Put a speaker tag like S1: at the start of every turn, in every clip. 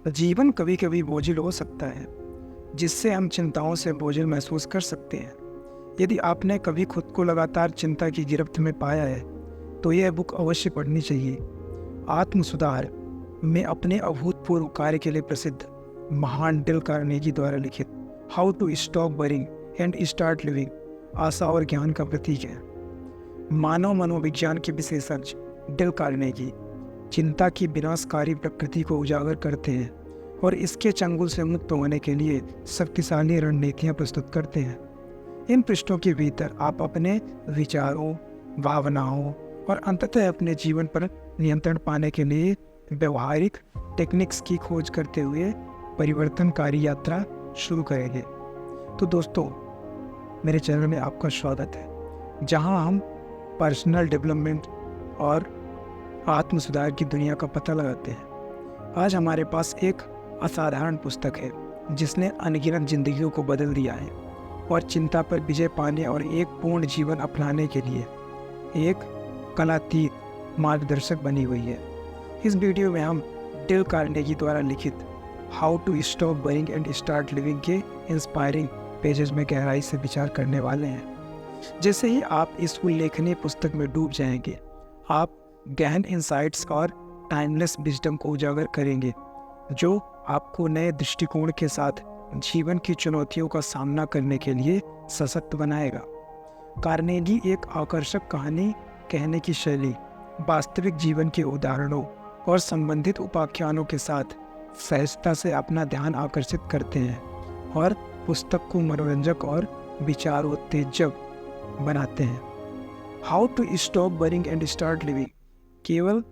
S1: जीवन कभी कभी बोझिल हो सकता है, जिससे हम चिंताओं से बोझिल महसूस कर सकते हैं। यदि आपने कभी खुद को लगातार चिंता की गिरफ्त में पाया है, तो यह बुक अवश्य पढ़नी चाहिए। आत्म सुधार में अपने अभूतपूर्व कार्य के लिए प्रसिद्ध महान डेल कार्नेगी द्वारा लिखित how to stop worrying and start living आशा और ज्ञान का प्रतीक है। मानव मनोविज्ञान के विशेषज्ञ डेल कार्नेगी चिंता की विनाशकारी प्रकृति को उजागर करते हैं और इसके चंगुल से मुक्त होने के लिए शक्तिशाली रणनीतियां प्रस्तुत करते हैं। इन पृष्ठों के भीतर आप अपने विचारों, भावनाओं और अंततः अपने जीवन पर नियंत्रण पाने के लिए व्यवहारिक टेक्निक्स की खोज करते हुए परिवर्तनकारी यात्रा शुरू करेंगे। तो दोस्तों, मेरे चैनल में आपका स्वागत है, जहां हम पर्सनल डेवलपमेंट और आत्म सुधार की दुनिया का पता लगाते हैं। आज हमारे पास एक असाधारण पुस्तक है जिसने अनगिनत जिंदगियों को बदल दिया है और चिंता पर विजय पाने और एक पूर्ण जीवन अपनाने के लिए एक कलातीत मार्गदर्शक बनी हुई है। इस वीडियो में हम डेल कार्नेगी द्वारा लिखित how to stop worrying and start living के इंस्पायरिंग पेजेस में गहराई से विचार करने वाले हैं। जैसे ही आप इस उल्लेखनीय पुस्तक में डूब जाएंगे, आप गहन इंसाइट्स और टाइमलेस विजडम को उजागर करेंगे, जो आपको नए दृष्टिकोण के साथ जीवन की चुनौतियों का सामना करने के लिए सशक्त बनाएगा। कार्नेगी एक आकर्षक कहानी कहने की शैली, वास्तविक जीवन के उदाहरणों और संबंधित उपाख्यानों के साथ सहजता से अपना ध्यान आकर्षित करते हैं और पुस्तक को मनोरंजक और विचारोत्तेजक बनाते हैं। How to stop worrying and start living केवल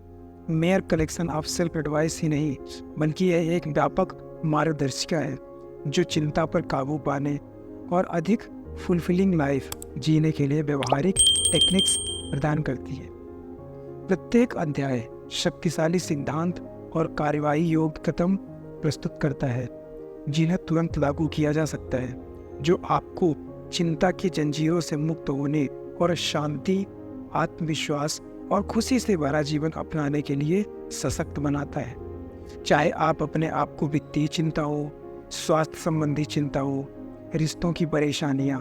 S1: mere collection of self advice ही नहीं, बल्कि यह एक व्यापक मार्गदर्शिका है जो चिंता पर काबू पाने और अधिक फुलफिलिंग लाइफ जीने के लिए व्यवहारिक टेक्निक्स प्रदान करती है। प्रत्येक अध्याय शक्तिशाली सिद्धांत और कार्यवाही योग्य कदम प्रस्तुत करता है जिन्हें तुरंत लागू किया जा सकता है, जो आपको चिंता की जंजीरों से मुक्त होने और शांति, आत्मविश्वास और खुशी से भरा जीवन अपनाने के लिए सशक्त बनाता है। चाहे आप अपने आप को वित्तीय चिंताओं, स्वास्थ्य संबंधी चिंताओं, रिश्तों की परेशानियां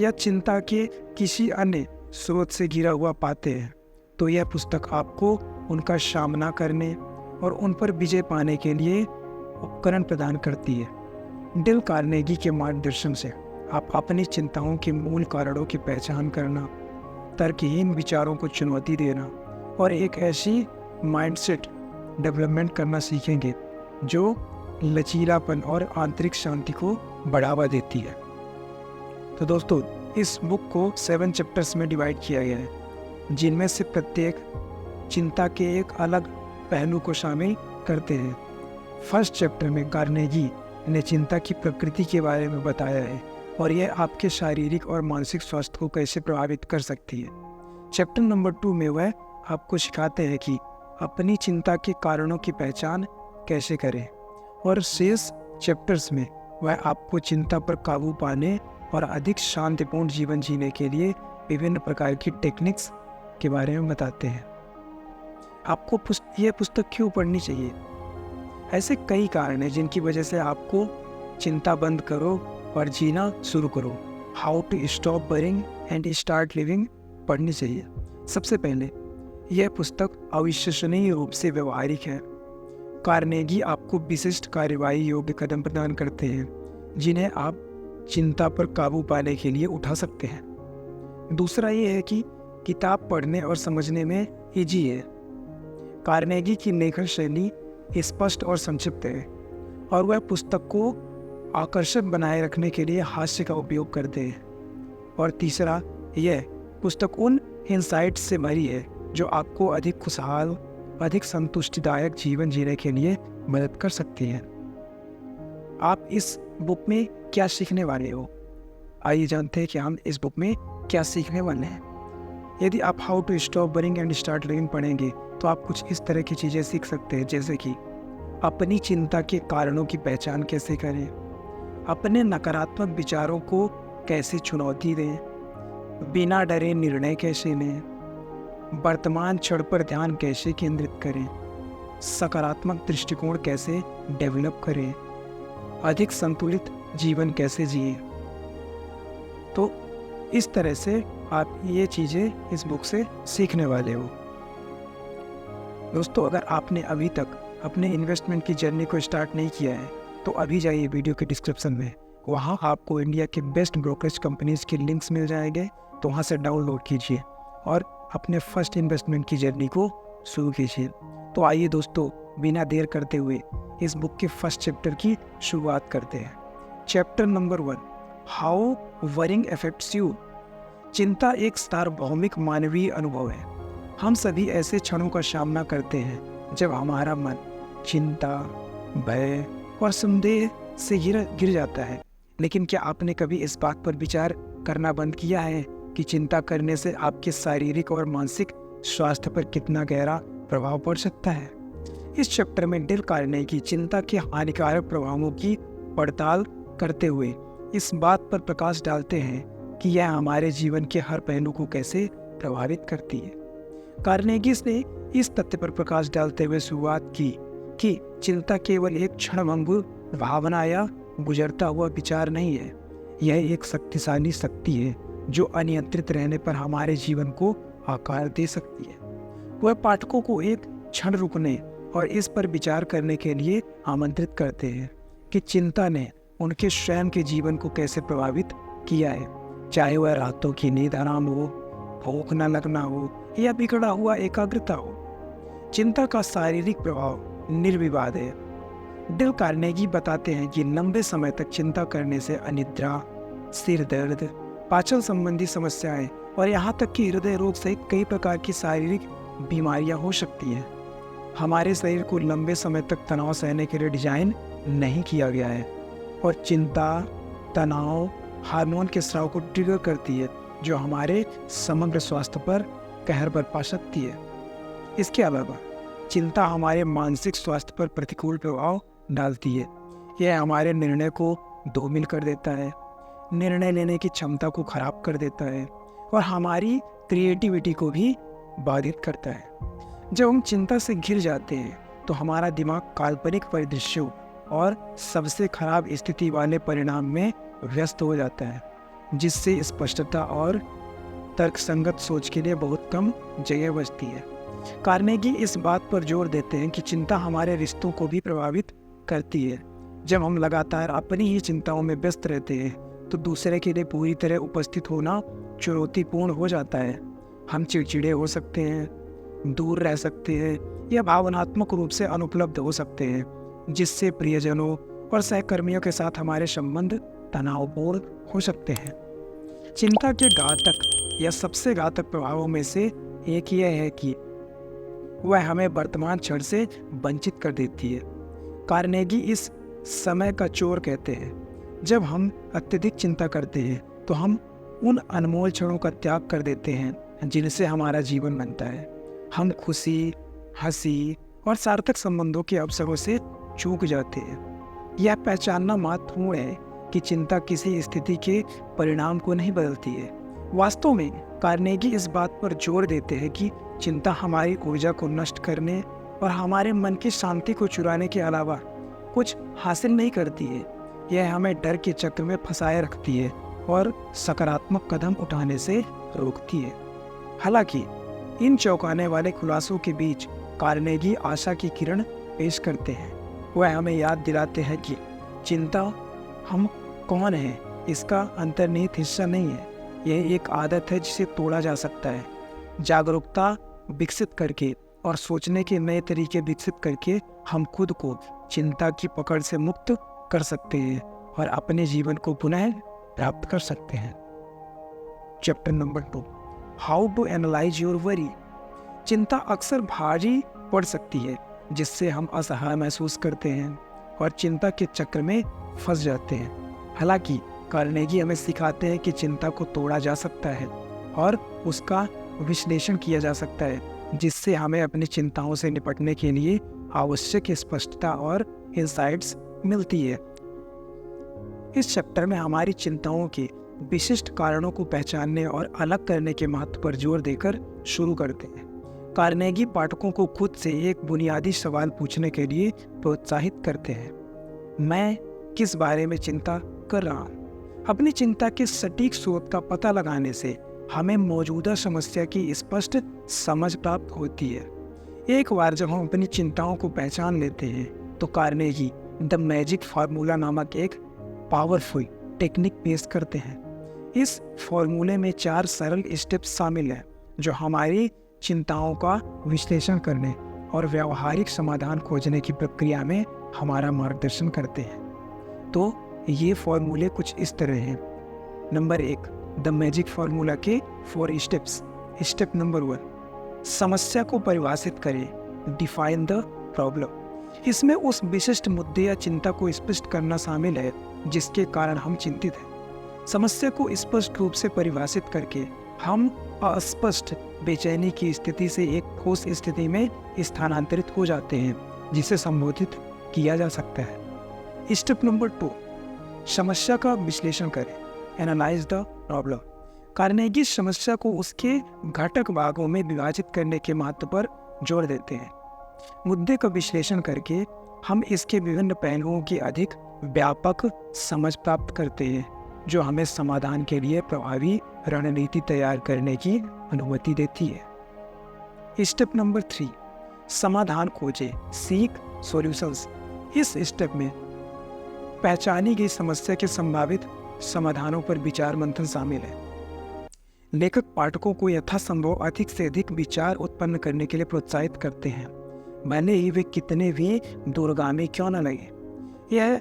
S1: या चिंता के किसी अन्य स्रोत से घिरा हुआ पाते हैं, तो यह पुस्तक आपको उनका सामना करने और उन पर विजय पाने के लिए उपकरण प्रदान करती है। डेल कार्नेगी के मार्गदर्शन से आप अपनी चिंताओं के मूल कारणों की पहचान करना, तर्कहीन विचारों को चुनौती देना और एक ऐसी माइंडसेट डेवलपमेंट करना सीखेंगे जो लचीलापन और आंतरिक शांति को बढ़ावा देती है। तो दोस्तों, इस बुक को 7 चैप्टर्स में डिवाइड किया गया है, जिनमें से प्रत्येक चिंता के एक अलग पहलू को शामिल करते हैं। फर्स्ट चैप्टर में कार्नेगी ने चिंता की प्रकृति के बारे में बताया है और यह आपके शारीरिक और मानसिक स्वास्थ्य को कैसे प्रभावित कर सकती है। चैप्टर नंबर 2 में वह आपको सिखाते हैं कि अपनी चिंता के कारणों की पहचान कैसे करें, और शेष चैप्टर्स में वह आपको चिंता पर काबू पाने और अधिक शांतिपूर्ण जीवन जीने के लिए विभिन्न प्रकार की टेक्निक्स के बारे में बताते हैं। आपको यह पुस्तक क्यों पढ़नी चाहिए? ऐसे कई कारण हैं जिनकी वजह से आपको चिंता बंद करो और जीना शुरू करो how to stop worrying and start living पढ़नी चाहिए। सबसे पहले, यह पुस्तक अविश्वसनीय रूप से व्यवहारिक है। कार्नेगी आपको विशिष्ट कार्यवाही योग्य कदम प्रदान करते हैं जिन्हें आप चिंता पर काबू पाने के लिए उठा सकते हैं। दूसरा ये है कि किताब पढ़ने और समझने में ईजी है। कार्नेगी की लेखन शैली स्पष्ट और संक्षिप्त है और वह पुस्तक को आकर्षक बनाए रखने के लिए हास्य का उपयोग करते हैं। और तीसरा, यह पुस्तक उन इंसाइट्स से भरी है जो आपको अधिक खुशहाल, अधिक संतुष्टिदायक जीवन जीने के लिए मदद कर सकती है। आप इस बुक में क्या सीखने वाले हो? आइए जानते हैं कि हम इस बुक में क्या सीखने वाले हैं। यदि आप how to stop worrying and start living पढ़ेंगे तो आप कुछ इस तरह की चीज़ें सीख सकते हैं, जैसे कि अपनी चिंता के कारणों की पहचान कैसे करें, अपने नकारात्मक विचारों को कैसे चुनौती दें, बिना डरे निर्णय कैसे लें, वर्तमान क्षण पर ध्यान कैसे केंद्रित करें, सकारात्मक दृष्टिकोण कैसे डेवलप करें, अधिक संतुलित जीवन कैसे जिए। तो इस तरह से आप ये चीज़ें इस बुक से सीखने वाले हो। दोस्तों, अगर आपने अभी तक अपने इन्वेस्टमेंट की जर्नी को स्टार्ट नहीं किया है तो अभी जाइए वीडियो के डिस्क्रिप्शन में, वहाँ आपको इंडिया के बेस्ट ब्रोकरेज कंपनीज के लिंक्स मिल जाएंगे, तो वहाँ से डाउनलोड कीजिए और अपने फर्स्ट इन्वेस्टमेंट की जर्नी को शुरू कीजिए। तो आइए दोस्तों, बिना देर करते हुए इस बुक के फर्स्ट चैप्टर की शुरुआत करते हैं। Chapter number 1, how worrying affects you. चिंता एक सार्वभौमिक मानवीय अनुभव है। हम सभी ऐसे क्षणों का सामना करते हैं जब हमारा मन चिंता, भय और संदेह से गिर जाता है। लेकिन क्या आपने कभी इस बात पर विचार करना बंद किया है कि चिंता करने से आपके शारीरिक और मानसिक स्वास्थ्य पर कितना गहरा प्रभाव पड़ सकता है? इस चैप्टर में डेल कार्नेगी चिंता के हानिकारक प्रभावों की पड़ताल करते हुए इस बात पर प्रकाश डालते हैं कि यह हमारे जीवन के हर पहलू को कैसे प्रभावित करती है। कार्नेगी ने इस तथ्य पर प्रकाश डालते हुए शुरुआत की कि चिंता केवल एक क्षणभंगुर भावना या गुजरता हुआ विचार नहीं है, यह एक शक्तिशाली शक्ति है जो अनियंत्रित रहने पर हमारे जीवन को आकार दे सकती है। वह पाठकों को एक क्षण रुकने और इस पर विचार करने के लिए आमंत्रित करते हैं कि चिंता ने उनके स्वयं के जीवन को कैसे प्रभावित किया है, चाहे वह रातों की नींद आराम हो, भूख न लगना हो या बिगड़ा हुआ एकाग्रता हो। चिंता का शारीरिक प्रभाव निर्विवाद है। डेल कार्नेगी बताते हैं कि लंबे समय तक चिंता करने से अनिद्रा, सिर दर्द, पाचन संबंधी समस्याएं और यहाँ तक कि हृदय रोग सहित कई प्रकार की शारीरिक बीमारियां हो सकती हैं। हमारे शरीर को लंबे समय तक तनाव सहने के लिए डिजाइन नहीं किया गया है और चिंता, तनाव हार्मोन के स्राव को ट्रिगर करती है जो हमारे समग्र स्वास्थ्य पर कहर बरपा सकती है। इसके अलावा चिंता हमारे मानसिक स्वास्थ्य पर प्रतिकूल प्रभाव डालती है। यह हमारे निर्णय को धूमिल कर देता है, निर्णय लेने की क्षमता को खराब कर देता है और हमारी क्रिएटिविटी को भी बाधित करता है। जब हम चिंता से घिर जाते हैं तो हमारा दिमाग काल्पनिक परिदृश्यों और सबसे खराब स्थिति वाले परिणाम में व्यस्त हो जाता है, जिससे स्पष्टता और तर्कसंगत सोच के लिए बहुत कम जगह बचती है। कार्नेगी इस बात पर जोर देते हैं कि चिंता हमारे रिश्तों को भी प्रभावित करती है। जब हम लगातार अपनी ही चिंताओं में व्यस्त रहते हैं तो दूसरे के लिए पूरी तरह उपस्थित होना चुनौतीपूर्ण हो जाता है। हम चिड़चिड़े हो सकते हैं, दूर रह सकते हैं या भावनात्मक रूप से अनुपलब्ध हो सकते हैं, जिससे प्रियजनों और सहकर्मियों के साथ हमारे संबंध तनावपूर्ण हो सकते हैं। चिंता के घातक या सबसे घातक प्रभावों में से एक यह है कि वह हमें वर्तमान क्षण से वंचित कर देती है। कार्नेगी इस समय का चोर कहते हैं। जब हम अत्यधिक चिंता करते हैं तो हम उन अनमोल क्षणों का त्याग कर देते हैं जिनसे हमारा जीवन बनता है। हम खुशी, हंसी और सार्थक संबंधों के अवसरों से चूक जाते हैं। यह पहचानना महत्वपूर्ण है कि चिंता किसी स्थिति के परिणाम को नहीं बदलती है। वास्तव में कार्नेगी इस बात पर जोर देते हैं कि चिंता हमारी ऊर्जा को नष्ट करने और हमारे मन की शांति को चुराने के अलावा कुछ हासिल नहीं करती है। यह हमें डर के चक्र में फंसाए रखती है और सकारात्मक कदम उठाने से रोकती है। हालांकि इन चौंकाने वाले खुलासों के बीच कार्नेगी आशा की किरण पेश करते हैं। वह हमें याद दिलाते हैं कि चिंता हम कौन हैं इसका अंतर्निहित हिस्सा नहीं है। यह एक आदत है जिसे तोड़ा जा सकता है। जागरूकता विकसित करके और सोचने के नए तरीके विकसित करके हम खुद को चिंता की पकड़ से मुक्त कर सकते हैं और अपने जीवन को पुनः प्राप्त कर सकते हैं। Chapter number 2, how to analyse your worry. चिंता अक्सर भारी पड़ सकती है जिससे हम असहाय महसूस करते हैं और चिंता के चक्र में फंस जाते हैं। हालांकि कार्नेगी हमें सिखाते हैं कि चिंता को तोड़ा जा सकता है और उसका विश्लेषण किया जा सकता है, जिससे हमें अपनी चिंताओं से निपटने के लिए आवश्यक स्पष्टता और इंसाइट्स मिलती है। इस चैप्टर में हमारी चिंताओं के विशिष्ट कारणों को पहचानने और अलग करने के महत्व पर जोर देकर शुरू करते हैं। कार्नेगी पाठकों को खुद से एक बुनियादी सवाल पूछने के लिए प्रोत्साहित करते हैं। मैं किस बारे में चिंता कर रहा हूँ? अपनी चिंता के सटीक स्रोत का पता लगाने से हमें मौजूदा समस्या की स्पष्ट समझ प्राप्त होती है। एक बार जब हम अपनी चिंताओं को पहचान लेते हैं तो कार्नेगी द मैजिक फार्मूला नामक एक पावरफुल टेक्निक पेश करते हैं। इस फॉर्मूले में 4 सरल स्टेप्स शामिल हैं जो हमारी चिंताओं का विश्लेषण करने और व्यावहारिक समाधान खोजने की प्रक्रिया में हमारा मार्गदर्शन करते हैं। तो ये फॉर्मूले कुछ इस तरह हैं। नंबर 1, द मैजिक फार्मूला के 4 स्टेप्स। स्टेप नंबर 1, समस्या को परिभाषित करें, डिफाइन द प्रॉब्लम। इसमें उस विशिष्ट मुद्दे या चिंता को स्पष्ट करना शामिल है जिसके कारण हम चिंतित हैं। समस्या को स्पष्ट रूप से परिभाषित करके हम अस्पष्ट बेचैनी की स्थिति से एक ठोस स्थिति में स्थानांतरित हो जाते हैं जिसे संबोधित किया जा सकता है। स्टेप नंबर 2, समस्या का विश्लेषण करें, एनालाइज द प्रॉब्लम। कार्नेगी समस्या को उसके घटक भागों में विभाजित करने के महत्व पर जोर देते हैं। मुद्दे का विश्लेषण करके हम इसके विभिन्न पहलुओं की अधिक व्यापक समझ प्राप्त करते हैं जो हमें समाधान के लिए प्रभावी रणनीति तैयार करने की अनुमति देती है। स्टेप नंबर 3, समाधान खोजें, सीक सॉल्यूशंस। इस स्टेप में पहचानी गई समस्या के संभावित समाधानों पर विचार मंथन शामिल है। लेखक पाठकों को यथासंभव अधिक से अधिक विचार उत्पन्न करने के लिए प्रोत्साहित करते हैं, भले ही वे कितने भी दूरगामी क्यों न लगे। यह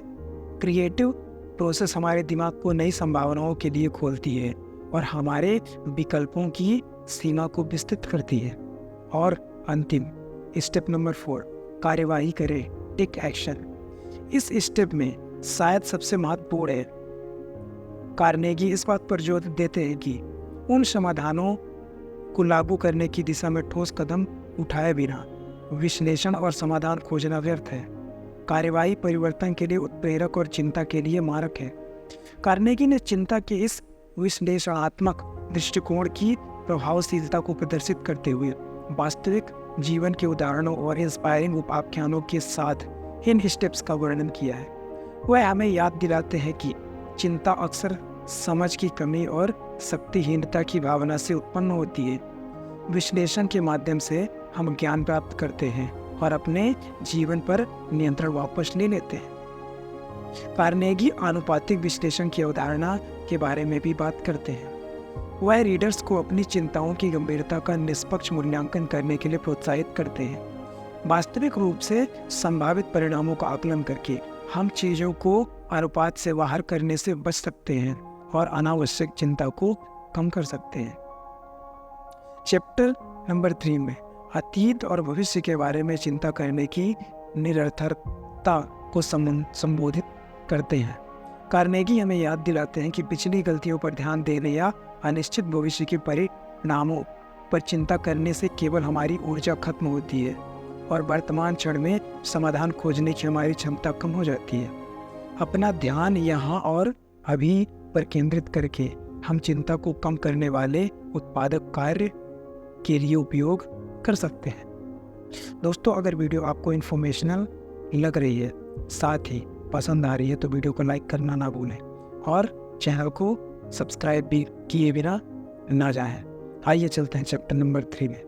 S1: क्रिएटिव प्रोसेस हमारे दिमाग को नई संभावनाओं के लिए खोलती है और हमारे विकल्पों की सीमा को विस्तृत करती है। और अंतिम स्टेप नंबर 4, कार्यवाही करें, टेक एक्शन। इस स्टेप में शायद सबसे महत्वपूर्ण है। कार्नेगी इस बात पर जोर देते हैं कि उन समाधानों को लागू करने की दिशा में ठोस कदम उठाए बिना विश्लेषण और समाधान खोजना व्यर्थ है। कार्यवाही परिवर्तन के लिए उत्प्रेरक और चिंता के लिए मारक है। कार्नेगी ने चिंता के इस विश्लेषणात्मक दृष्टिकोण की प्रभावशीलता को प्रदर्शित करते हुए वास्तविक जीवन के उदाहरणों और इंस्पायरिंग उपाख्यानों के साथ इन स्टेप्स का वर्णन किया है। वह हमें याद दिलाते हैं कि चिंता अक्सर समझ की कमी और शक्तिहीनता की भावना से उत्पन्न होती है। विश्लेषण के माध्यम से हम ज्ञान प्राप्त करते हैं और अपने जीवन पर नियंत्रण वापस ले लेते हैं। कार्नेगी आनुपातिक विश्लेषण की अवधारणा के बारे में भी बात करते हैं। वह रीडर्स को अपनी चिंताओं की गंभीरता का निष्पक्ष मूल्यांकन करने के लिए प्रोत्साहित करते हैं। वास्तविक रूप से संभावित परिणामों का आकलन करके हम चीज़ों को अनुपात से बाहर करने से बच सकते हैं और अनावश्यक चिंता को कम कर सकते हैं। चैप्टर नंबर 3 में अतीत और भविष्य के बारे में चिंता करने की निरर्थकता को संबोधित करते हैं। कार्नेगी हमें याद दिलाते हैं कि पिछली गलतियों पर ध्यान देने या अनिश्चित भविष्य के परिणामों पर चिंता करने से केवल हमारी ऊर्जा खत्म होती है और वर्तमान क्षण में समाधान खोजने की हमारी क्षमता कम हो जाती है। अपना ध्यान यहाँ और अभी पर केंद्रित करके हम चिंता को कम करने वाले उत्पादक कार्य के लिए उपयोग कर सकते हैं। दोस्तों, अगर वीडियो आपको इन्फॉर्मेशनल लग रही है, साथ ही पसंद आ रही है, तो वीडियो को लाइक करना ना भूलें और चैनल को सब्सक्राइब भी किए बिना ना जाएं। आइए चलते हैं चैप्टर नंबर 3 में,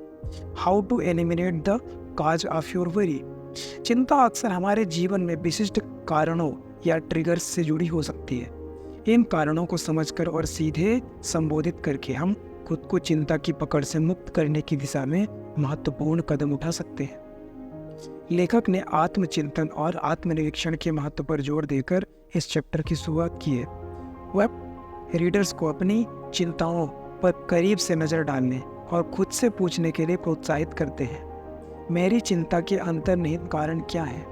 S1: how to eliminate the cause of your worry. चिंता अक्सर हमारे जीवन में विशिष्ट कारणों या ट्रिगर्स से जुड़ी हो सकती है। इन कारणों को समझकर और सीधे संबोधित करके हम खुद को चिंता की पकड़ से मुक्त करने की दिशा में महत्वपूर्ण कदम उठा सकते हैं। लेखक ने आत्मचिंतन और आत्मनिरीक्षण के महत्व पर जोर देकर इस चैप्टर की शुरुआत की है। वह रीडर्स को अपनी चिंताओं पर करीब से नज़र डालने और खुद से पूछने के लिए प्रोत्साहित करते हैं, मेरी चिंता के अंतर्निहित कारण क्या है।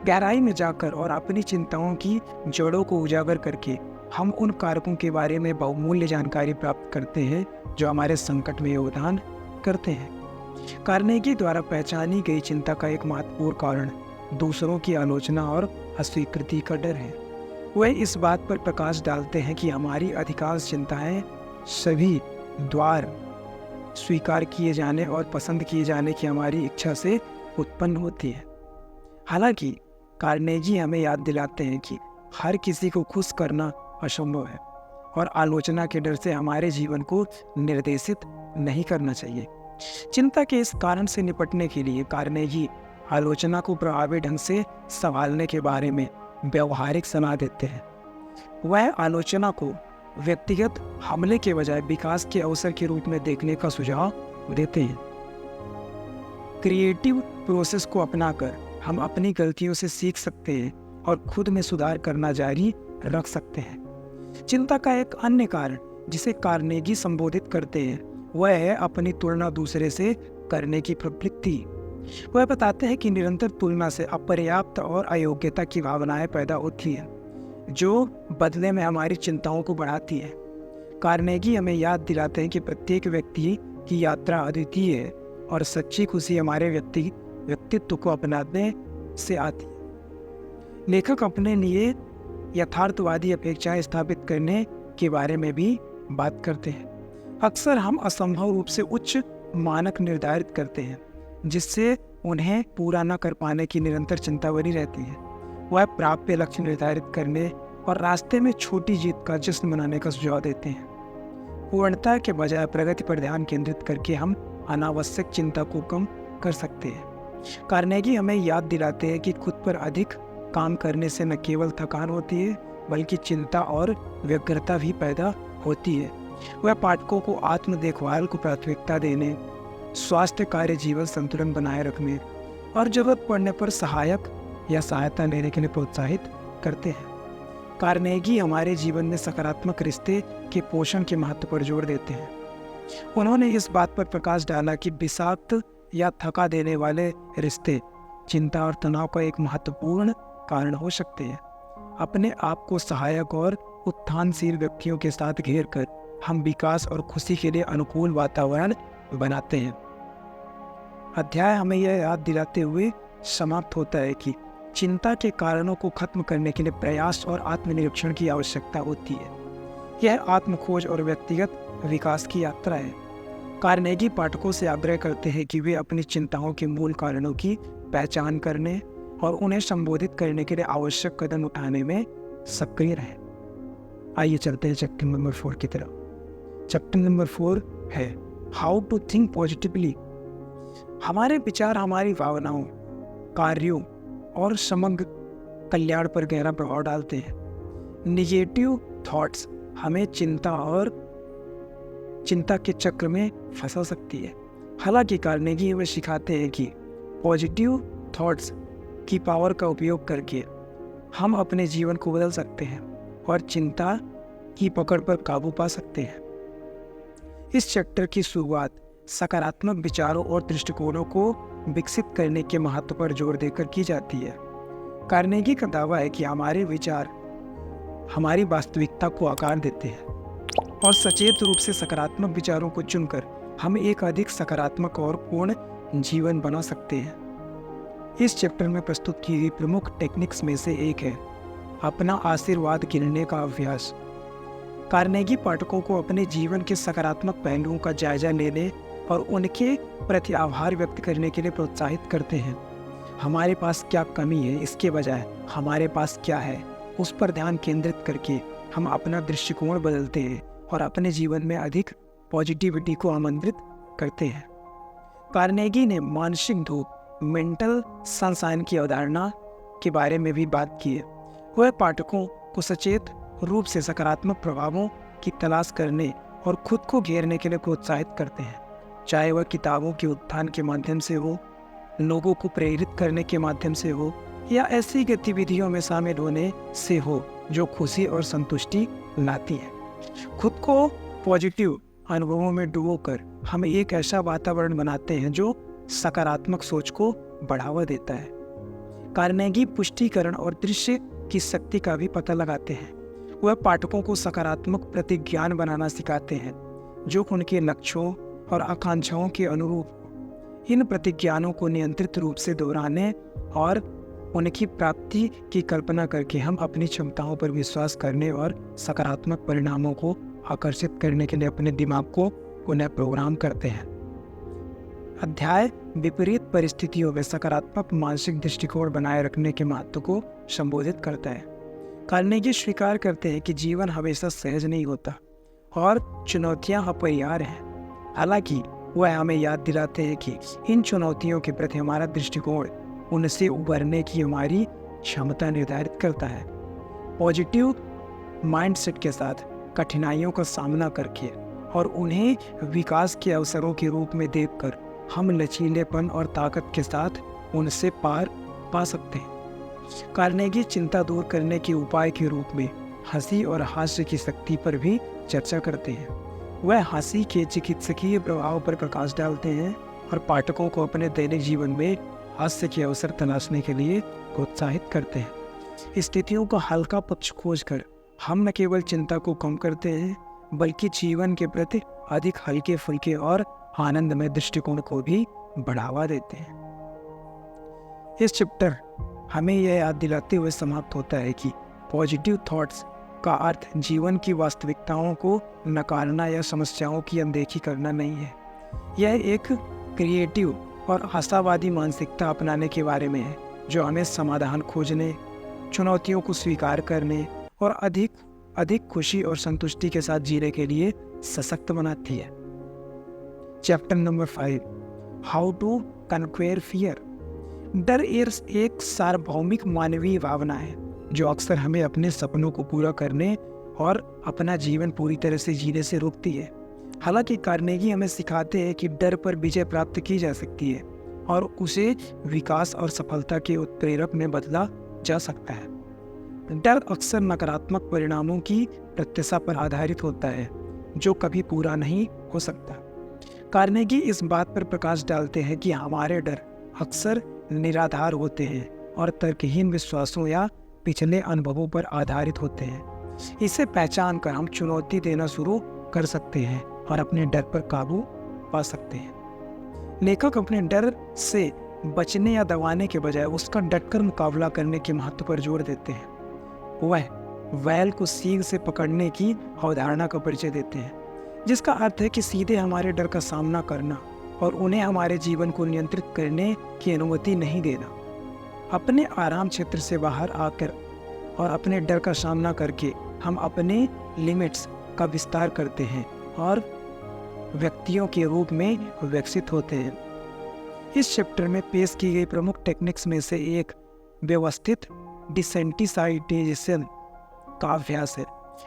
S1: गहराई में जाकर और अपनी चिंताओं की जड़ों को उजागर करके हम उन कारकों के बारे में बहुमूल्य जानकारी प्राप्त करते हैं जो हमारे संकट में योगदान करते हैं। कार्नेगी द्वारा पहचानी गई चिंता का एक महत्वपूर्ण कारण दूसरों की आलोचना और अस्वीकृति का डर है। वह इस बात पर प्रकाश डालते हैं कि हमारी अधिकांश चिंताएं सभी द्वार स्वीकार किए जाने और पसंद किए जाने की हमारी इच्छा से उत्पन्न होती है। हालांकि कार्नेगी हमें याद दिलाते हैं कि हर किसी को खुश करना असंभव है और आलोचना के डर से हमारे जीवन को निर्देशित नहीं करना चाहिए। चिंता के इस कारण से निपटने के लिए कार्नेगी आलोचना को प्रभावी ढंग से संभालने के बारे में व्यवहारिक सलाह देते हैं। वह आलोचना को व्यक्तिगत हमले के बजाय विकास के अवसर के रूप में देखने का सुझाव देते हैं। क्रिएटिव प्रोसेस को अपनाकर हम अपनी गलतियों से सीख सकते हैं और खुद में सुधार करना जारी रख सकते हैं। चिंता का एक अन्य कारण जिसे कार्नेगी संबोधित करते हैं वह है अपनी तुलना दूसरे से करने की प्रवृत्ति। वह बताते हैं कि निरंतर तुलना से अपर्याप्त और अयोग्यता की भावनाएं पैदा होती हैं, जो बदले में हमारी चिंताओं को बढ़ाती है। कार्नेगी हमें याद दिलाते हैं कि प्रत्येक व्यक्ति की यात्रा अद्वितीय है और सच्ची खुशी हमारे व्यक्तित्व को अपनाने से आती है। लेखक अपने लिए यथार्थवादी अपेक्षाएं स्थापित करने के बारे में भी बात करते हैं। अक्सर हम असंभव रूप से उच्च मानक निर्धारित करते हैं, जिससे उन्हें पूरा न कर पाने की निरंतर चिंता बनी रहती है। वह प्राप्य लक्ष्य निर्धारित करने और रास्ते में छोटी जीत का जश्न मनाने का सुझाव देते हैं। पूर्णता के बजाय प्रगति पर ध्यान केंद्रित करके हम अनावश्यक चिंता को कम कर सकते हैं। कार्नेगी हमें याद दिलाते हैं कि खुद पर अधिक काम करने से न केवल थकान होती है बल्कि चिंता और व्यग्रता भी पैदा होती है। वह पाठकों को आत्म देखभाल को प्राथमिकता देने, स्वास्थ्य कार्य जीवन संतुलन बनाए रखने और जरूरत पड़ने पर सहायक या सहायता लेने के लिए प्रोत्साहित करते हैं। कार्नेगी हमारे जीवन में सकारात्मक रिश्ते के पोषण के महत्व पर जोर देते हैं। उन्होंने इस बात पर प्रकाश डाला कि विषाक्त या थका देने वाले रिश्ते चिंता और तनाव का एक महत्वपूर्ण कारण हो सकते हैं। अपने आप को सहायक और उत्थानशील व्यक्तियों के साथ घेर कर हम विकास और खुशी के लिए अनुकूल वातावरण बनाते हैं। अध्याय हमें यह याद दिलाते हुए समाप्त होता है कि चिंता के कारणों को खत्म करने के लिए प्रयास और आत्मनिरीक्षण की आवश्यकता होती है। यह आत्मखोज और व्यक्तिगत विकास की यात्रा है। कार्नेगी पाठकों से आग्रह करते हैं कि वे अपनी चिंताओं के मूल कारणों की पहचान करने और उन्हें संबोधित करने के लिए आवश्यक कदम उठाने में सक्रिय रहें। आइए चलते हैं चैप्टर नंबर 4 की तरफ। चैप्टर नंबर 4 है हाउ टू थिंक पॉजिटिवली। हमारे विचार हमारी भावनाओं, कार्यों और समग्र कल्याण पर गहरा प्रभाव डालते हैं। निगेटिव थॉट्स हमें चिंता के चक्र में फंसा सकती है। हालांकि कार्नेगी हमें सिखाते हैं कि पॉजिटिव थॉट्स की पावर का उपयोग करके हम अपने जीवन को बदल सकते हैं और चिंता की पकड़ पर काबू पा सकते हैं। इस चैप्टर की शुरुआत सकारात्मक विचारों और दृष्टिकोणों को विकसित करने के महत्व पर जोर देकर की जाती है। कार्नेगी का दावा है कि हमारे विचार हमारी वास्तविकता को आकार देते हैं और सचेत रूप से सकारात्मक विचारों को चुनकर हम एक अधिक सकारात्मक और पूर्ण जीवन बना सकते हैं। इस चैप्टर में प्रस्तुत की गई प्रमुख टेक्निक्स में से एक है अपना आशीर्वाद गिनने का अभ्यास। कार्नेगी पाठकों को अपने जीवन के सकारात्मक पहलुओं का जायजा लेने और उनके प्रति आभार व्यक्त करने के लिए प्रोत्साहित करते हैं। हमारे पास क्या कमी है इसके बजाय हमारे पास क्या है उस पर ध्यान केंद्रित करके हम अपना दृष्टिकोण बदलते हैं और अपने जीवन में अधिक पॉजिटिविटी को आमंत्रित करते हैं। कार्नेगी ने मानसिक धूप, मेंटल सनशाइन की अवधारणा के बारे में भी बात की है। वह पाठकों को सचेत रूप से सकारात्मक प्रभावों की तलाश करने और खुद को घेरने के लिए प्रोत्साहित करते हैं, चाहे वह किताबों के उत्थान के माध्यम से हो, लोगों को प्रेरित करने के माध्यम से हो या ऐसी गतिविधियों में शामिल होने से हो जो खुशी और संतुष्टि लाती हैं। खुद को पॉजिटिव अनुभवों में डुबोकर हम एक ऐसा वातावरण बनाते हैं जो सकारात्मक सोच को बढ़ावा देता है। कार्नेगी पुष्टिकरण और दृश्य की शक्ति का भी पता लगाते हैं। वह पाठकों को सकारात्मक प्रतिज्ञान बनाना सिखाते हैं जो उनके लक्ष्यों और आकांक्षाओं के अनुरूप हो। इन प्रतिज्ञानों को नियंत्रित रूप से दोहराने और उनकी प्राप्ति की कल्पना करके हम अपनी क्षमताओं पर विश्वास करने और सकारात्मक परिणामों को आकर्षित करने के लिए अपने दिमाग को उन्हें प्रोग्राम करते हैं। अध्याय विपरीत परिस्थितियों में सकारात्मक मानसिक दृष्टिकोण बनाए रखने के महत्व को संबोधित करता है। कार्नेगी स्वीकार करते हैं कि जीवन हमेशा सहज नहीं होता और चुनौतियां अपरिहार्य हैं। हालांकि वह हमें याद दिलाते हैं कि इन चुनौतियों के प्रति हमारा दृष्टिकोण उनसे उबरने की हमारी क्षमता निर्धारित करता है। पॉजिटिव माइंडसेट के साथ कठिनाइयों का सामना करके और उन्हें विकास के अवसरों के रूप में देखकर हम लचीलेपन और ताकत के साथ उनसे पार पा सकते हैं। कार्नेगी चिंता दूर करने के उपाय के रूप में हंसी और हास्य की शक्ति पर भी चर्चा करते हैं। वह हंसी के चिकित्सकीय प्रभाव पर प्रकाश डालते हैं और पाठकों को अपने दैनिक जीवन में हास्य के अवसर तलाशने के लिए प्रोत्साहित करते हैं। स्थितियों का हल्का पक्ष खोजकर हम न केवल चिंता को कम करते हैं बल्कि जीवन के प्रति अधिक हल्के फुल्के और आनंदमय दृष्टिकोण को भी बढ़ावा देते हैं। इस चैप्टर हमें यह याद दिलाते हुए समाप्त होता है कि पॉजिटिव थॉट्स का अर्थ जीवन की वास्तविकताओं को नकारना या समस्याओं की अनदेखी करना नहीं है। यह एक क्रिएटिव और आशावादी मानसिकता अपनाने के बारे में है जो हमें समाधान खोजने, चुनौतियों को स्वीकार करने और अधिक खुशी और संतुष्टि के साथ जीने के लिए सशक्त बनाती है। Chapter number 5, how to conquer fear. डर एक सार्वभौमिक मानवीय भावना है जो अक्सर हमें अपने सपनों को पूरा करने और अपना जीवन पूरी तरह से जीने से रोकती है। हालांकि कार्नेगी हमें सिखाते हैं कि डर पर विजय प्राप्त की जा सकती है और उसे विकास और सफलता के उत्प्रेरक में बदला जा सकता है। डर अक्सर नकारात्मक परिणामों की प्रत्याशा पर आधारित होता है जो कभी पूरा नहीं हो सकता। कार्नेगी इस बात पर प्रकाश डालते हैं कि हमारे डर अक्सर निराधार होते हैं और तर्कहीन विश्वासों या पिछले अनुभवों पर आधारित होते हैं। इसे पहचान कर हम चुनौती देना शुरू कर सकते हैं और अपने डर पर काबू पा सकते हैं। लेखक अपने डर से बचने या दबाने के बजाय उसका डटकर मुकाबला करने के महत्व पर जोर देते हैं। वह वैल को सींग से पकड़ने की अवधारणा का परिचय देते हैं, जिसका अर्थ है कि सीधे हमारे डर का सामना करना और उन्हें हमारे जीवन को नियंत्रित करने की अनुमति नहीं देना। अपने आराम क्षेत्र से बाहर आकर और अपने डर का सामना करके हम अपने लिमिट्स का विस्तार करते हैं और व्यक्तियों के रूप में विकसित होते हैं। इस चैप्टर में पेश की गई प्रमुख टेक्निक्स में से एक व्यवस्थित डिसेंटिसाइजेशन का अभ्यास है।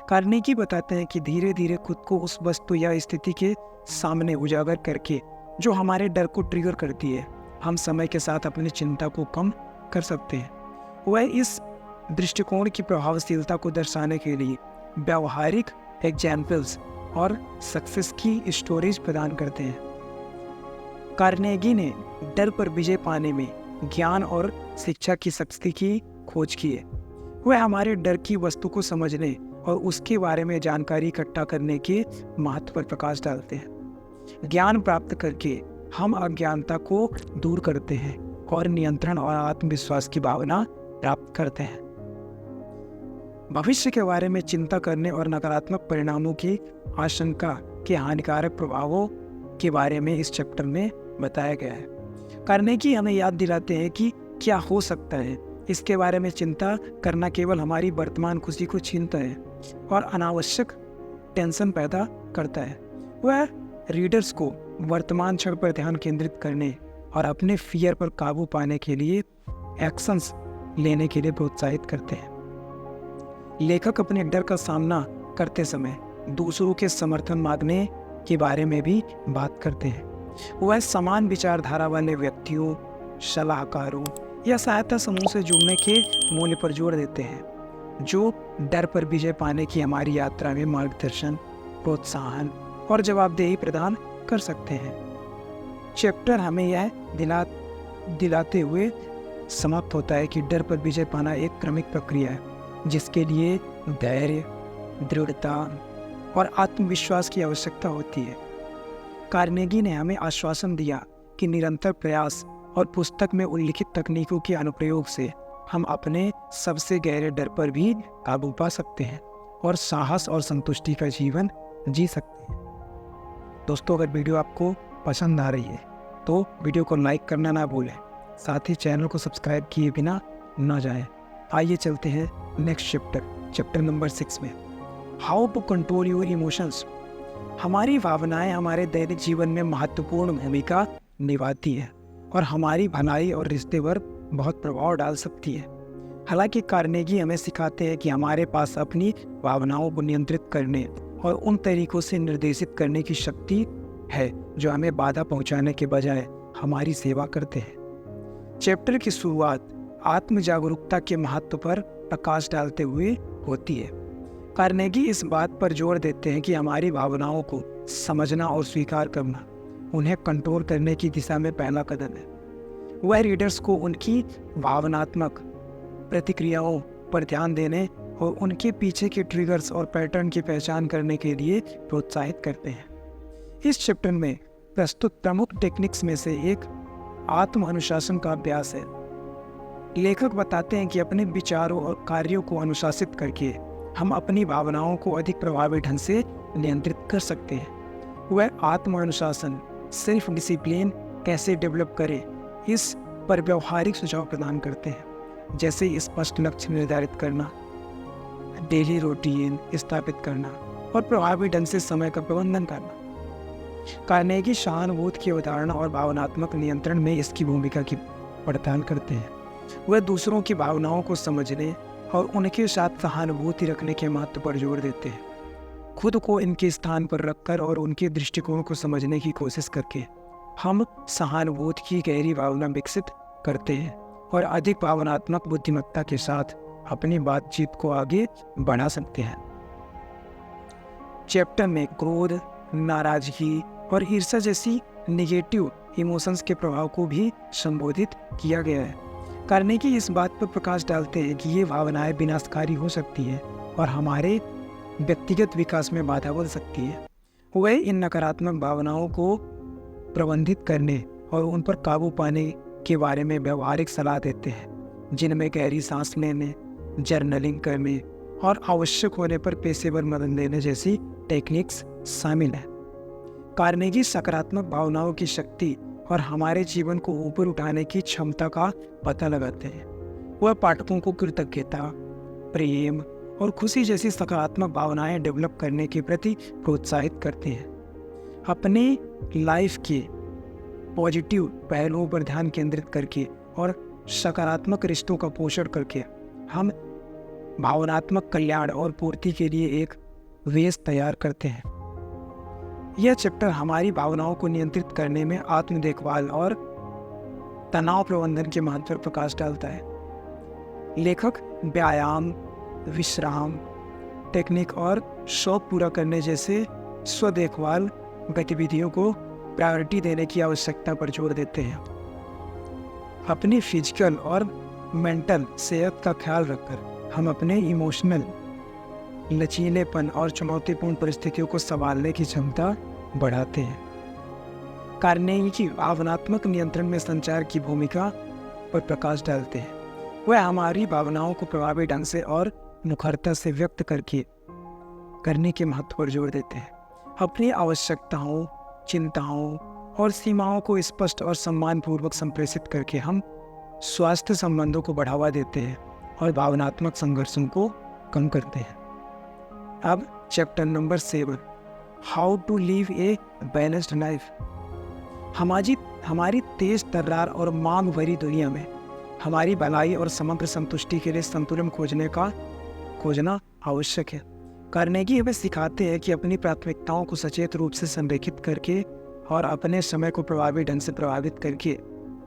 S1: कार्नेगी बताते हैं कि धीरे धीरे खुद को उस वस्तु या स्थिति के सामने उजागर करके जो हमारे डर को ट्रिगर करती है, हम समय के साथ अपनी चिंता को कम कर सकते हैं। वह इस दृष्टिकोण की प्रभावशीलता को दर्शाने के लिए व्यावहारिक एग्जाम्पल्स और सक्सेस की स्टोरीज प्रदान करते हैं। कार्नेगी ने डर पर विजय पाने में ज्ञान और शिक्षा की शक्ति की खोज की है। वह हमारे डर की वस्तु को समझने और उसके बारे में जानकारी इकट्ठा करने के महत्व पर प्रकाश डालते हैं। ज्ञान प्राप्त करके हम अज्ञानता को दूर करते हैं और नियंत्रण और आत्मविश्वास की भावना प्राप्त करते हैं। भविष्य के बारे में चिंता करने और नकारात्मक परिणामों की आशंका के हानिकारक प्रभावों के बारे में इस चैप्टर में बताया गया है। कार्नेगी हमें याद दिलाते हैं कि क्या हो सकता है, इसके बारे में चिंता करना केवल हमारी वर्तमान खुशी को छीनता है और अनावश्यक टेंशन पैदा करता है। वह रीडर्स को वर्तमान क्षण पर ध्यान केंद्रित करने और अपने फियर पर काबू पाने के लिए एक्शंस लेने के लिए प्रोत्साहित करते हैं। लेखक अपने डर का सामना करते समय दूसरों के समर्थन मांगने के बारे में भी बात करते हैं। वह समान विचारधारा वाले व्यक्तियों, सलाहकारों या सहायता समूह से जुड़ने के मूल्य पर जोर देते हैं, जो डर पर विजय पाने की हमारी यात्रा में मार्गदर्शन, प्रोत्साहन और जवाबदेही प्रदान कर सकते हैं। चैप्टर हमें यह दिलाते हुए समाप्त होता है कि डर पर विजय पाना एक क्रमिक प्रक्रिया है, जिसके लिए धैर्य, दृढ़ता और आत्मविश्वास की आवश्यकता होती है। कार्नेगी ने हमें आश्वासन दिया कि निरंतर प्रयास और पुस्तक में उल्लिखित तकनीकों के अनुप्रयोग से हम अपने सबसे गहरे डर पर भी काबू पा सकते हैं और साहस और संतुष्टि का जीवन जी सकते हैं। दोस्तों, अगर वीडियो आपको पसंद आ रही है तो वीडियो को लाइक करना ना भूलें, साथ ही चैनल को सब्सक्राइब किए बिना ना जाएं। आइए चलते हैं नेक्स्ट चैप्टर नंबर 6 में, how to control your emotions. हमारी भावनाएं हमारे दैनिक जीवन में महत्वपूर्ण भूमिका निभाती हैं और हमारी भलाई और रिश्ते पर बहुत प्रभाव डाल सकती है। हालांकि कार्नेगी हमें सिखाते हैं कि हमारे पास अपनी भावनाओं को नियंत्रित करने और उन तरीकों से निर्देशित करने की शक्ति है जो हमें बाधा पहुंचाने के बजाय हमारी सेवा करते हैं। चैप्टर की शुरुआत आत्म जागरूकता के महत्व पर प्रकाश डालते हुए होती है। कार्नेगी इस बात पर जोर देते हैं कि हमारी भावनाओं को समझना और स्वीकार करना उन्हें कंट्रोल करने की दिशा में पहला कदम है। वह रीडर्स को उनकी भावनात्मक प्रतिक्रियाओं पर ध्यान देने और उनके पीछे के ट्रिगर्स और पैटर्न की पहचान करने के लिए प्रोत्साहित करते हैं। इस चैप्टर में प्रस्तुत प्रमुख टेक्निक्स में से एक आत्म अनुशासन का अभ्यास है। लेखक बताते हैं कि अपने विचारों और कार्यों को अनुशासित करके हम अपनी भावनाओं को अधिक प्रभावी ढंग से नियंत्रित कर सकते हैं। वह आत्म अनुशासन सेल्फ डिसिप्लिन कैसे डेवलप करें, इस पर व्यवहारिक सुझाव प्रदान करते हैं, जैसे स्पष्ट लक्ष्य निर्धारित करना, डेली रूटीन स्थापित करना और प्रभावी ढंग से समय का प्रबंधन करना। कार्नेगी सहानुभूति की अवधारणा और भावनात्मक नियंत्रण में इसकी भूमिका की पड़ताल करते हैं। वह दूसरों की भावनाओं को समझने और उनके साथ सहानुभूति रखने के महत्व पर जोर देते हैं। खुद को इनके स्थान पर रखकर और उनके दृष्टिकोण को समझने की कोशिश करके हम सहानुभूति की गहरी भावना विकसित करते हैं और अधिक भावनात्मक बुद्धिमत्ता के साथ अपनी बातचीत को आगे बढ़ा सकते हैं। चैप्टर में क्रोध, नाराजगी और ईर्ष्या जैसी नेगेटिव इमोशंस के प्रभाव को भी संबोधित किया गया है। कार्नेगी इस बात पर प्रकाश डालते हैं कि ये भावनाएं विनाशकारी हो सकती है और हमारे व्यक्तिगत विकास में बाधा बन सकती है। वह इन नकारात्मक भावनाओं को प्रबंधित करने और उन पर काबू पाने के बारे में व्यवहारिक सलाह देते हैं, जिनमें गहरी सांस लेने, जर्नलिंग करने और आवश्यक होने पर पेशेवर मदद लेने जैसी टेक्निक्स शामिल हैं। कार्नेगी सकारात्मक भावनाओं की शक्ति और हमारे जीवन को ऊपर उठाने की क्षमता का पता लगाते हैं। वह पाठकों को कृतज्ञता, प्रेम और खुशी जैसी सकारात्मक भावनाएं डेवलप करने के प्रति प्रोत्साहित करते हैं। अपने लाइफ के पॉजिटिव पहलुओं पर ध्यान केंद्रित करके और सकारात्मक रिश्तों का पोषण करके हम भावनात्मक कल्याण और पूर्ति के लिए एक वेश तैयार करते हैं। यह चैप्टर हमारी भावनाओं को नियंत्रित करने में आत्म देखभाल और तनाव प्रबंधन के महत्व पर प्रकाश डालता है। लेखक व्यायाम, विश्राम टेक्निक और शौक पूरा करने जैसे स्व देखभाल गतिविधियों को प्रायोरिटी देने की आवश्यकता पर जोर देते हैं। अपनी फिजिकल और मेंटल सेहत का ख्याल रखकर हम अपने इमोशनल लचीलेपन और चुनौतीपूर्ण परिस्थितियों को संभालने की क्षमता बढ़ाते हैं। कार्नेगी की भावनात्मक नियंत्रण में संचार की भूमिका पर प्रकाश डालते हैं। वह हमारी भावनाओं को प्रभावी ढंग से और मुखरता से व्यक्त करने के महत्व पर जोर देते हैं। अपनी आवश्यकताओं, चिंताओं और सीमाओं को स्पष्ट और सम्मानपूर्वक संप्रेषित करके हम स्वास्थ्य संबंधों को बढ़ावा देते हैं और भावनात्मक संघर्षों को कम करते हैं। अब chapter number 7, how to live a balanced life. हमारी तेज तर्रार और मांग भरी दुनिया में हमारी भलाई और समग्र संतुष्टि के लिए संतुलन खोजना आवश्यक है। कार्नेगी हमें सिखाते हैं कि अपनी प्राथमिकताओं को सचेत रूप से संरेखित करके और अपने समय को प्रभावी ढंग से प्रभावित करके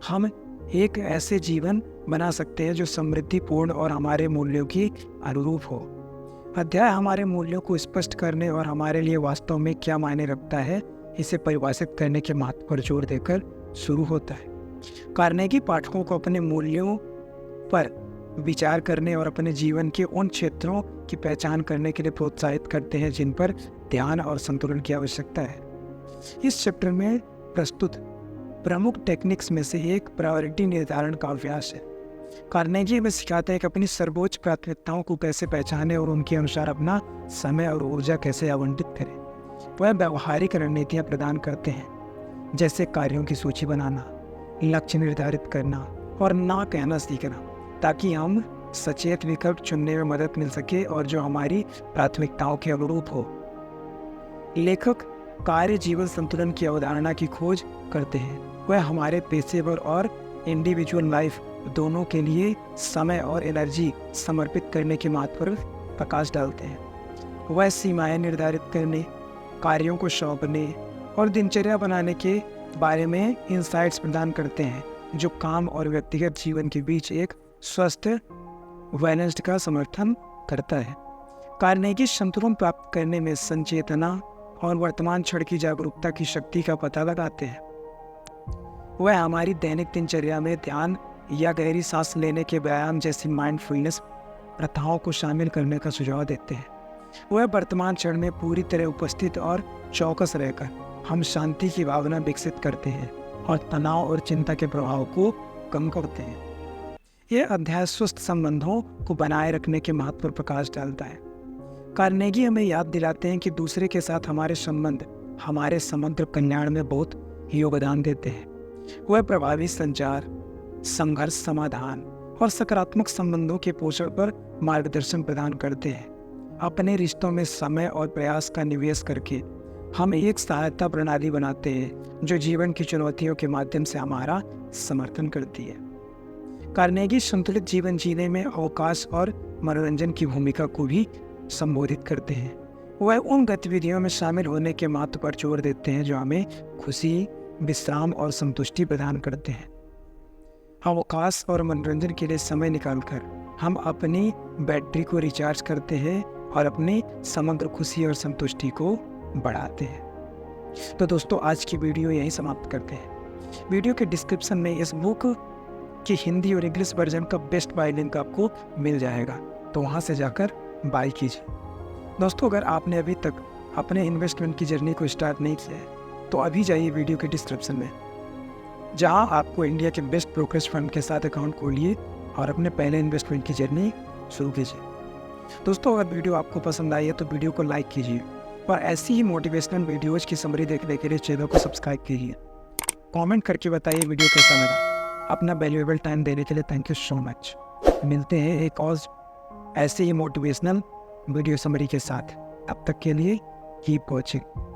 S1: हम एक ऐसे जीवन बना सकते हैं जो समृद्धिपूर्ण और हमारे मूल्यों की अनुरूप हो। अध्याय हमारे मूल्यों को स्पष्ट करने और हमारे लिए वास्तव में क्या मायने रखता है इसे परिभाषित करने के महत्व पर जोर देकर शुरू होता है। कार्नेगी पाठकों को अपने मूल्यों पर विचार करने और अपने जीवन के उन क्षेत्रों की पहचान करने के लिए प्रोत्साहित करते हैं जिन पर ध्यान और संतुलन की आवश्यकता है। इस चैप्टर में प्रस्तुत प्रमुख टेक्निक्स में से एक प्रायोरिटी निर्धारण का अभ्यास है। कार्नेगी हमें सिखाते हैं कि अपनी सर्वोच्च प्राथमिकताओं को कैसे पहचानें और उनके अनुसार अपना समय और ऊर्जा कैसे आवंटित करें। वह व्यवहारिक रणनीतियाँ प्रदान करते हैं, जैसे कार्यों की सूची बनाना, लक्ष्य निर्धारित करना और ना कहना सीखना, ताकि हम सचेत विकल्प चुनने में मदद मिल सके और जो हमारी प्राथमिकताओं के अनुरूप हो। लेखक कार्य जीवन संतुलन की अवधारणा की खोज करते हैं। वह हमारे पेशेवर और इंडिविजुअल लाइफ दोनों के लिए समय और एनर्जी समर्पित करने के महत्व पर प्रकाश डालते हैं। वह सीमाएं निर्धारित करने, कार्यों को सौंपने और दिनचर्या बनाने के बारे में इंसाइट्स प्रदान करते हैं, जो काम और व्यक्तिगत जीवन के बीच एक स्वस्थ बैलेंस का समर्थन करता है। कार्नेगी संतुलन प्राप्त करने में संचेतना और वर्तमान क्षण की जागरूकता की शक्ति का पता लगाते हैं। वह हमारी दैनिक दिनचर्या में ध्यान या गहरी सांस लेने के व्यायाम जैसी माइंडफुलनेस प्रथाओं को शामिल करने का सुझाव देते हैं। वह वर्तमान क्षण में पूरी तरह उपस्थित और चौकस रहकर हम शांति की भावना विकसित करते हैं और तनाव और चिंता के प्रभाव को कम करते हैं। यह अध्याय स्वस्थ संबंधों को बनाए रखने के महत्व पर प्रकाश डालता है। कार्नेगी हमें याद दिलाते हैं कि दूसरे के साथ हमारे संबंध हमारे समग्र कल्याण में बहुत योगदान देते हैं। वह प्रभावी संचार, संघर्ष समाधान और सकारात्मक संबंधों के पोषण पर मार्गदर्शन प्रदान करते हैं। अपने रिश्तों में समय और प्रयास का निवेश करके हम एक सहायता प्रणाली बनाते हैं जो जीवन की चुनौतियों के माध्यम से हमारा समर्थन करती है। कार्नेगी संतुलित जीवन जीने में अवकाश और मनोरंजन की भूमिका को भी संबोधित करते हैं। वह उन गतिविधियों में शामिल होने के महत्व पर जोर देते हैं जो हमें खुशी, विश्राम और संतुष्टि प्रदान करते हैं। अवकाश और मनोरंजन के लिए समय निकालकर हम अपनी बैटरी को रिचार्ज करते हैं और अपनी समग्र खुशी और संतुष्टि को बढ़ाते हैं। तो दोस्तों, आज की वीडियो यहीं समाप्त करते हैं। वीडियो के डिस्क्रिप्शन में इस बुक की हिंदी और इंग्लिश वर्जन का बेस्ट बाय लिंक आपको मिल जाएगा, तो वहाँ से जाकर बाय कीजिए। दोस्तों, अगर आपने अभी तक अपने इन्वेस्टमेंट की जर्नी को स्टार्ट नहीं किया है तो अभी जाइए वीडियो के डिस्क्रिप्शन में, जहां आपको इंडिया के बेस्ट ब्रोकरेज फंड के साथ अकाउंट खोलिए और अपने पहले इन्वेस्टमेंट की जर्नी शुरू कीजिए। दोस्तों, अगर वीडियो आपको पसंद आई है तो वीडियो को लाइक कीजिए और ऐसी ही मोटिवेशनल वीडियोज़ की समरी देखने के लिए चैनल को सब्सक्राइब कीजिए। कमेंट करके बताइए वीडियो कैसा लगा। अपना वैल्यूएबल टाइम देने के लिए थैंक यू सो मच। मिलते हैं एक और ऐसे ही मोटिवेशनल वीडियो समरी के साथ। तब तक के लिए कीप वॉचिंग।